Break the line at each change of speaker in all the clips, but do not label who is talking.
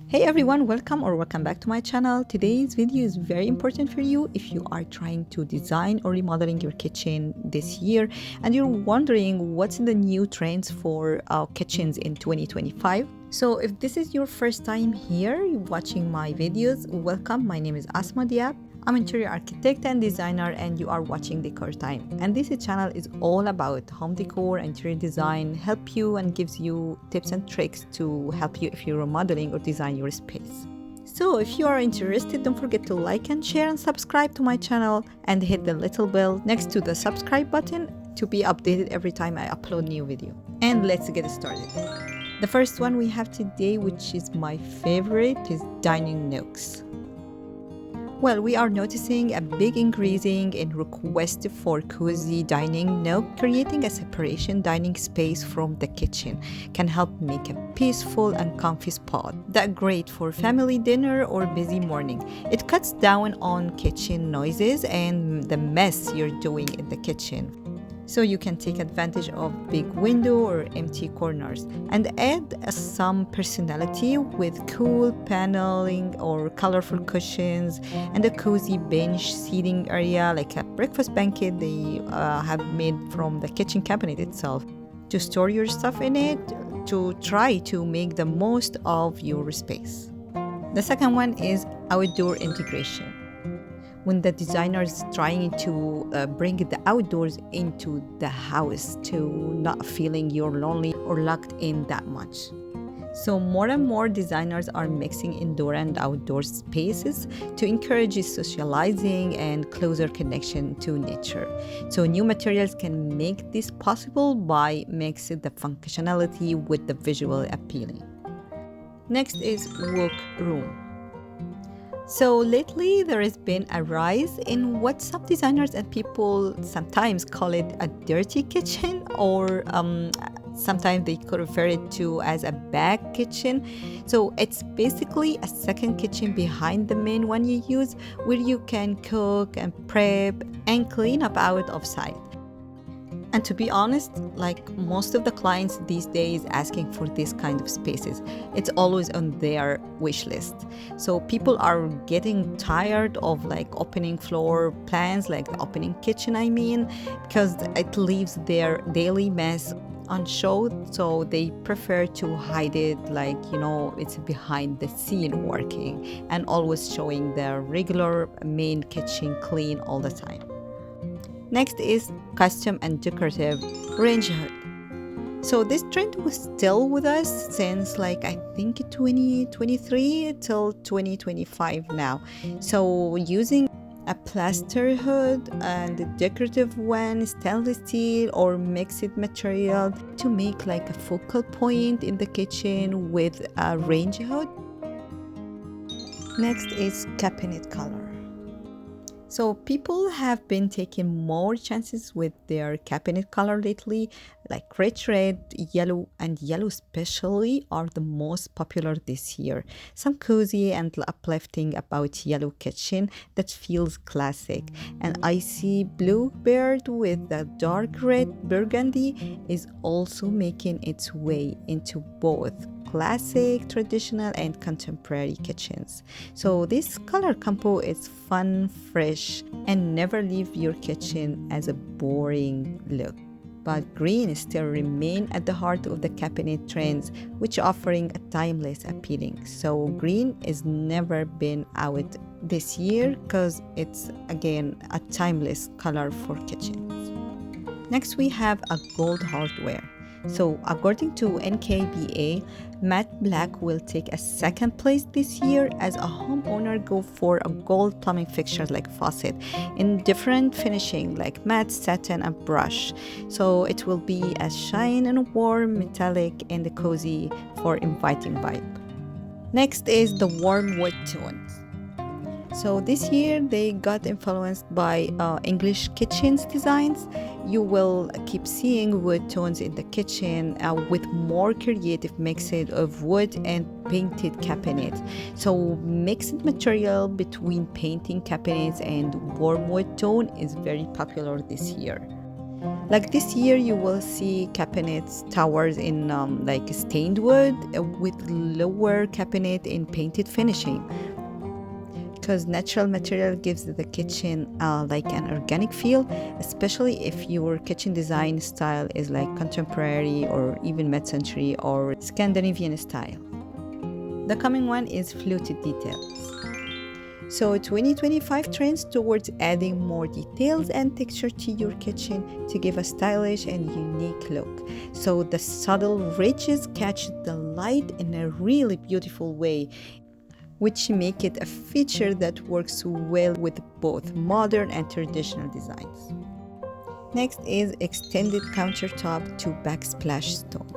Hey everyone, welcome back to my channel. Today's video is very important for you if you are trying to design or remodeling your kitchen this year and you're wondering what's in the new trends for kitchens in 2025. So if this is your first time here watching my videos, welcome. My name is Asma Diab. I'm interior architect and designer and you are watching Decor Time. And this channel is all about home decor and interior design, help you and gives you tips and tricks to help you if you're remodeling or design your space. So if you are interested, don't forget to like and share and subscribe to my channel and hit the little bell next to the subscribe button to be updated every time I upload new video. And let's get started. The first one we have today, which is my favorite, is dining nooks. Well, we are noticing a big increasing in requests for cozy dining nook. Creating a separation dining space from the kitchen can help make a peaceful and comfy spot that's great for family dinner or busy morning. It cuts down on kitchen noises and the mess you're doing in the kitchen. So you can take advantage of big window or empty corners and add some personality with cool paneling or colorful cushions and a cozy bench seating area like a breakfast banquet they have made from the kitchen cabinet itself to store your stuff in it, to try to make the most of your space. The second one is outdoor integration. When the designer is trying to bring the outdoors into the house to not feeling you're lonely or locked in that much. So more and more designers are mixing indoor and outdoor spaces to encourage socializing and closer connection to nature. So new materials can make this possible by mixing the functionality with the visual appealing. Next is workroom. So lately there has been a rise in what some designers and people sometimes call it a dirty kitchen or sometimes they could refer it to as a back kitchen. So it's basically a second kitchen behind the main one you use where you can cook and prep and clean up out of sight. And to be honest, like most of the clients these days asking for this kind of spaces, it's always on their wish list. So people are getting tired of like opening floor plans, like the opening kitchen, because it leaves their daily mess on show. So they prefer to hide it like, it's behind the scene working and always showing the regular main kitchen clean all the time. Next is custom and decorative range hood. So this trend was still with us since I think 2023 till 2025 now. So using a plaster hood and a decorative one, stainless steel or mixed material to make like a focal point in the kitchen with a range hood. Next is cabinet color. So people have been taking more chances with their cabinet color lately, like rich red, yellow, and yellow especially are the most popular this year. Some cozy and uplifting about yellow kitchen that feels classic. And icy blue paired with the dark red burgundy is also making its way into both classic, traditional, and contemporary kitchens. So this color combo is fun, fresh, and never leave your kitchen as a boring look. But green still remain at the heart of the cabinet trends, which offering a timeless appealing. So green is never been out this year because it's again a timeless color for kitchens. Next we have a gold hardware. So according to NKBA, matte black will take a second place this year as a homeowner go for a gold plumbing fixture like faucet in different finishing like matte, satin, and brush. So it will be a shine and warm metallic and cozy for inviting vibe. Next is the warm wood tones. So this year they got influenced by English kitchens designs. You will keep seeing wood tones in the kitchen with more creative mixing of wood and painted cabinets. So mixed material between painting cabinets and warm wood tone is very popular this year. Like this year, you will see cabinets towers in like stained wood with lower cabinet in painted finishing. Because natural material gives the kitchen like an organic feel, especially if your kitchen design style is like contemporary or even mid-century or Scandinavian style. The coming one is Fluted Details. So 2025 trends towards adding more details and texture to your kitchen to give a stylish and unique look. So the subtle ridges catch the light in a really beautiful way, which make it a feature that works well with both modern and traditional designs. Next is extended countertop to backsplash stone.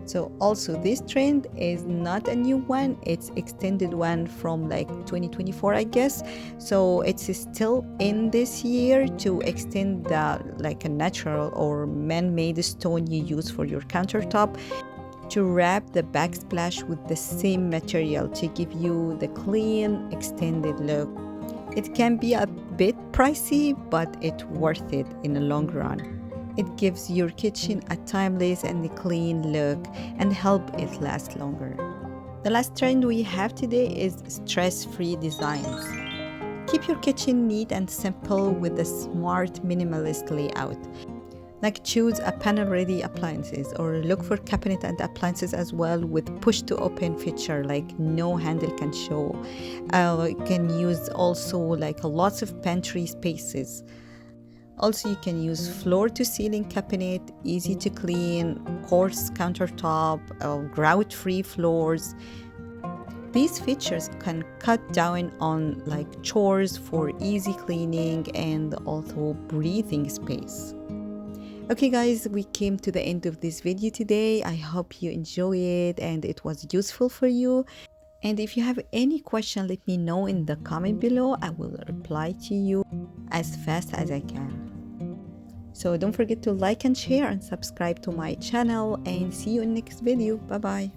So also this trend is not a new one, it's extended one from like 2024 I guess. So it's still in this year to extend the like a natural or man-made stone you use for your countertop, to wrap the backsplash with the same material to give you the clean extended look. It can be a bit pricey, but it's worth it in the long run. It gives your kitchen a timeless and clean look and help it last longer. The last trend we have today is stress-free designs. Keep your kitchen neat and simple with a smart minimalist layout. Like choose a panel-ready appliances or look for cabinet and appliances as well with push-to-open feature, like no handle can show. You can use also like lots of pantry spaces. Also, you can use floor-to-ceiling cabinet, easy to clean, coarse countertop, grout-free floors. These features can cut down on like chores for easy cleaning and also breathing space. Okay guys, we came to the end of this video today. I hope you enjoy it and it was useful for you. And if you have any question, let me know in the comment below. I will reply to you as fast as I can. So don't forget to like and share and subscribe to my channel, and see you in next video. Bye bye.